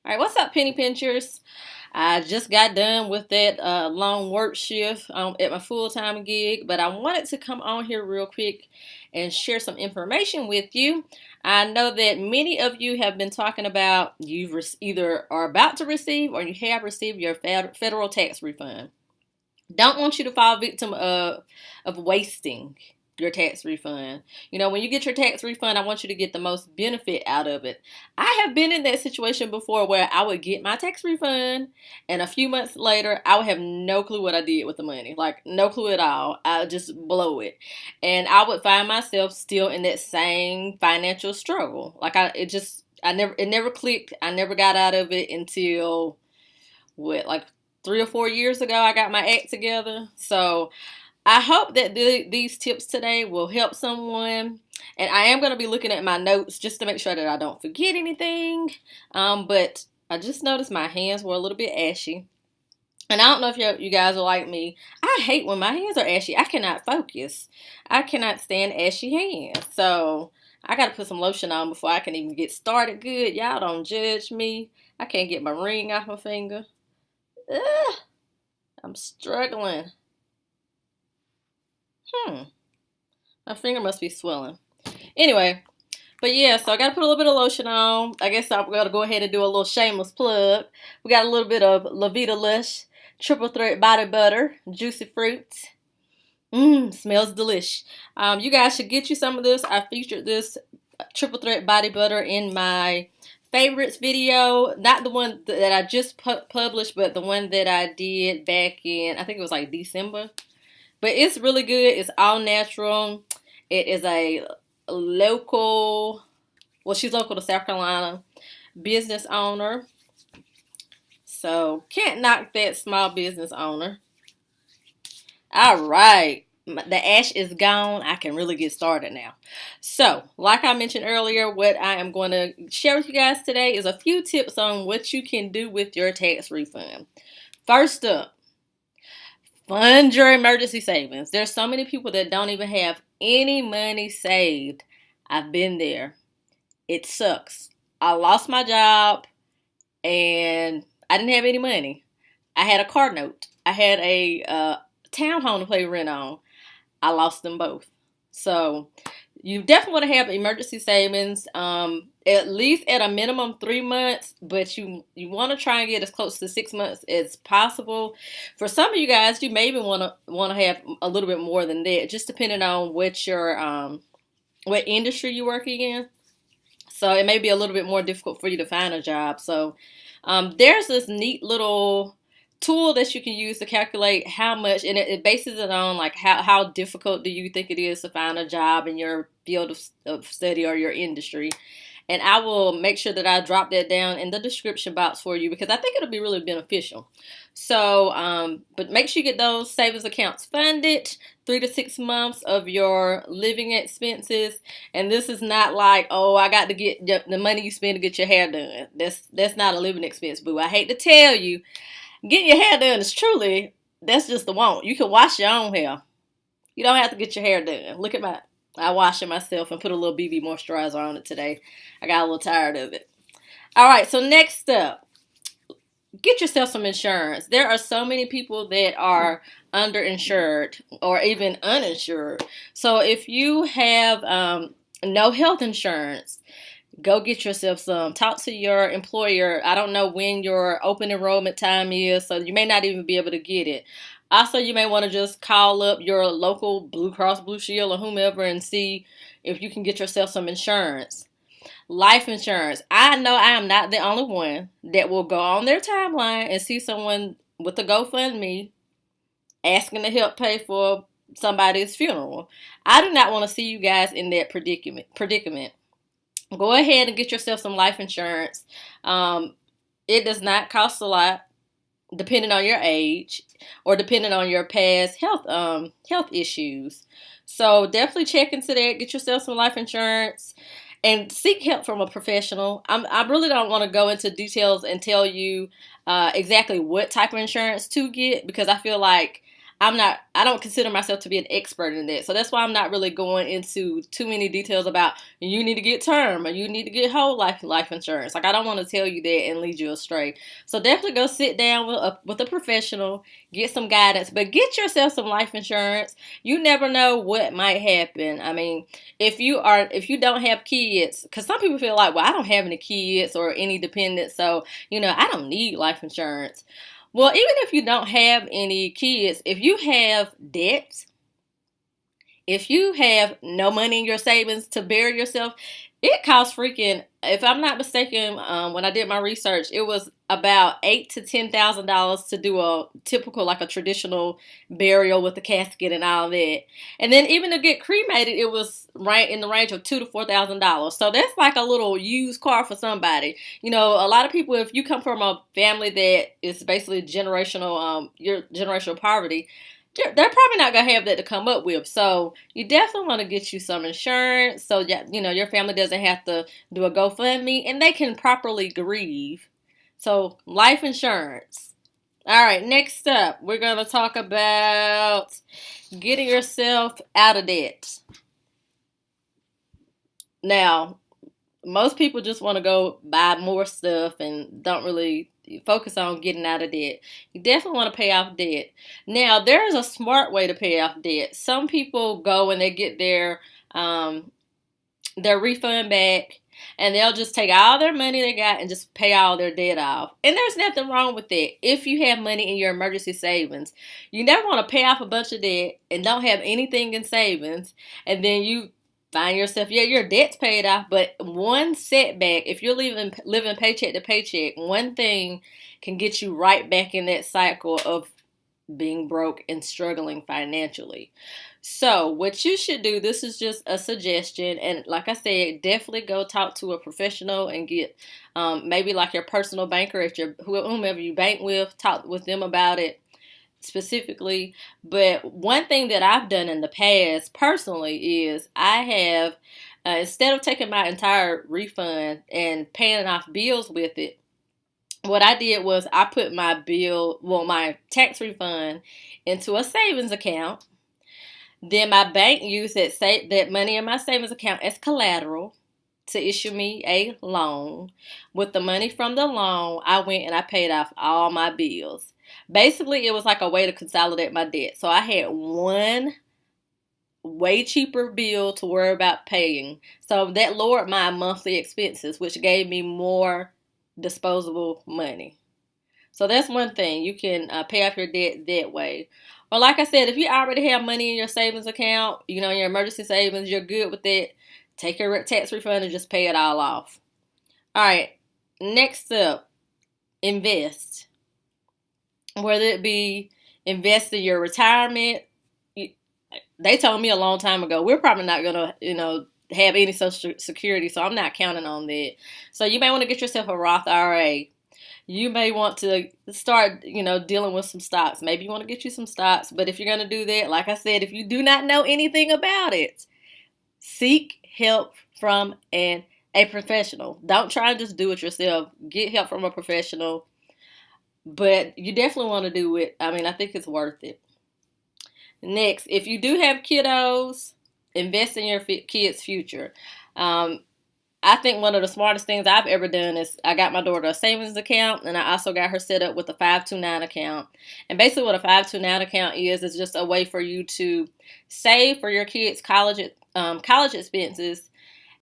All right, what's up, penny pinchers? I just got done with that long work shift at my full time gig, but I wanted to come on here real quick and share some information with you. I know that many of you have been talking about either are about to receive or you have received your federal tax refund. Don't want you to fall victim of wasting your tax refund. You know, when you get your tax refund, I want you to get the most benefit out of it. I have been in that situation before where I would get my tax refund and a few months later I would have no clue what I did with the money. Like no clue at all. I would just blow it. And I would find myself still in that same financial struggle. It never clicked. I never got out of it until like 3 or 4 years ago I got my act together. So I hope that these tips today will help someone. And I am going to be looking at my notes just to make sure that I don't forget anything. But I just noticed my hands were a little bit ashy. And I don't know if you guys are like me. I hate when my hands are ashy. I cannot focus. I cannot stand ashy hands. So I got to put some lotion on before I can even get started good. Y'all don't judge me. I can't get my ring off my finger. Ugh, I'm struggling. My finger must be swelling. Anyway, but yeah, so I got to put a little bit of lotion on. I guess I'm going to go ahead and do a little shameless plug. We got a little bit of La Vida Lush Triple Threat Body Butter, Juicy Fruits. Smells delish. You guys should get you some of this. I featured this Triple Threat Body Butter in my favorites video. Not the one that I just published, but the one that I did back in, I think it was like December. But it's really good. It's all natural. It is a local, well, she's local to South Carolina, business owner. So can't knock that small business owner. All right. The ash is gone. I can really get started now. So, like I mentioned earlier, what I am going to share with you guys today is a few tips on what you can do with your tax refund. First up, fund your emergency savings. There's so many people that don't even have any money saved. I've been there. It sucks. I lost my job and I didn't have any money. I had a car note. I had a townhome to pay rent on. I lost them both. So you definitely want to have emergency savings, at least at a minimum 3 months, but you want to try and get as close to 6 months as possible. For some of you guys, you may even want to have a little bit more than that, just depending on what industry you're working in. So it may be a little bit more difficult for you to find a job. So there's this neat little tool that you can use to calculate how much, and it bases it on like how difficult do you think it is to find a job in your field of study or your industry. And I will make sure that I drop that down in the description box for you because I think it'll be really beneficial. So, but make sure you get those savings accounts funded, 3 to 6 months of your living expenses. And this is not like, oh, I got to get the money you spend to get your hair done. That's not a living expense, boo. I hate to tell you, getting your hair done is that's just the want. You can wash your own hair. You don't have to get your hair done. Look at I wash it myself and put a little BB moisturizer on it today. I got a little tired of it. All right, so next up, get yourself some insurance. There are so many people that are underinsured or even uninsured. So if you have no health insurance, go get yourself some. Talk to your employer. I don't know when your open enrollment time is, so you may not even be able to get it. Also, you may want to just call up your local Blue Cross Blue Shield or whomever and see if you can get yourself some insurance. Life insurance. I know I am not the only one that will go on their timeline and see someone with a GoFundMe asking to help pay for somebody's funeral. I do not want to see you guys in that predicament. Go ahead and get yourself some life insurance. It does not cost a lot, depending on your age or depending on your past health issues. So definitely check into that. Get yourself some life insurance and seek help from a professional. I really don't want to go into details and tell you exactly what type of insurance to get because I feel like I don't consider myself to be an expert in that. So that's why I'm not really going into too many details about you need to get term or you need to get whole life insurance. Like I don't want to tell you that and lead you astray. So definitely go sit down with a professional, get some guidance, but get yourself some life insurance. You never know what might happen. I mean, if you don't have kids, because some people feel like, well, I don't have any kids or any dependents, so I don't need life insurance. Well, even if you don't have any kids, if you have debts, if you have no money in your savings to bury yourself, it costs freaking. If I'm not mistaken, when I did my research, it was about $8,000 to $10,000 to do a typical, like a traditional burial with the casket and all that. And then even to get cremated, it was right in the range of $2,000 to $4,000. So that's like a little used car for somebody. A lot of people, if you come from a family that is basically your generational poverty, they're probably not gonna have that to come up with. So you definitely want to get you some insurance so that your family doesn't have to do a GoFundMe and they can properly grieve. So life insurance. All right, next up, we're gonna talk about getting yourself out of debt. Now, most people just want to go buy more stuff and don't really focus on getting out of debt. You definitely want to pay off debt. Now, there is a smart way to pay off debt. Some people go and they get their refund back and they'll just take all their money they got and just pay all their debt off. And there's nothing wrong with that if you have money in your emergency savings. You never want to pay off a bunch of debt and don't have anything in savings, and then you find yourself, your debt's paid off, but one setback, if you're living paycheck to paycheck, one thing can get you right back in that cycle of being broke and struggling financially. So what you should do, this is just a suggestion, and like I said, definitely go talk to a professional and get maybe like your personal banker at whomever you bank with, talk with them about it specifically. But one thing that I've done in the past personally is I have, instead of taking my entire refund and paying off bills with it, what I did was I put my tax refund into a savings account. Then my bank used that money in my savings account as collateral to issue me a loan. With the money from the loan, I went and I paid off all my bills. Basically, it was like a way to consolidate my debt. So I had one way cheaper bill to worry about paying. So that lowered my monthly expenses, which gave me more disposable money. So that's one thing. You can pay off your debt that way. Or like I said, if you already have money in your savings account, your emergency savings, you're good with it. Take your tax refund and just pay it all off. All right. Next up, invest. Whether it be invest in your retirement. They told me a long time ago, we're probably not going to, have any Social Security, so I'm not counting on that. So you may want to get yourself a Roth IRA. You may want to start, dealing with some stocks. Maybe you want to get you some stocks. But if you're going to do that, like I said, if you do not know anything about it, seek help from a professional. Don't try and just do it yourself. Get help from a professional. But you definitely want to do it. I mean, I think it's worth it. Next, if you do have kiddos, invest in your kids' future. I think one of the smartest things I've ever done is I got my daughter a savings account, and I also got her set up with a 529 account. And basically what a 529 account is just a way for you to save for your kids' college expenses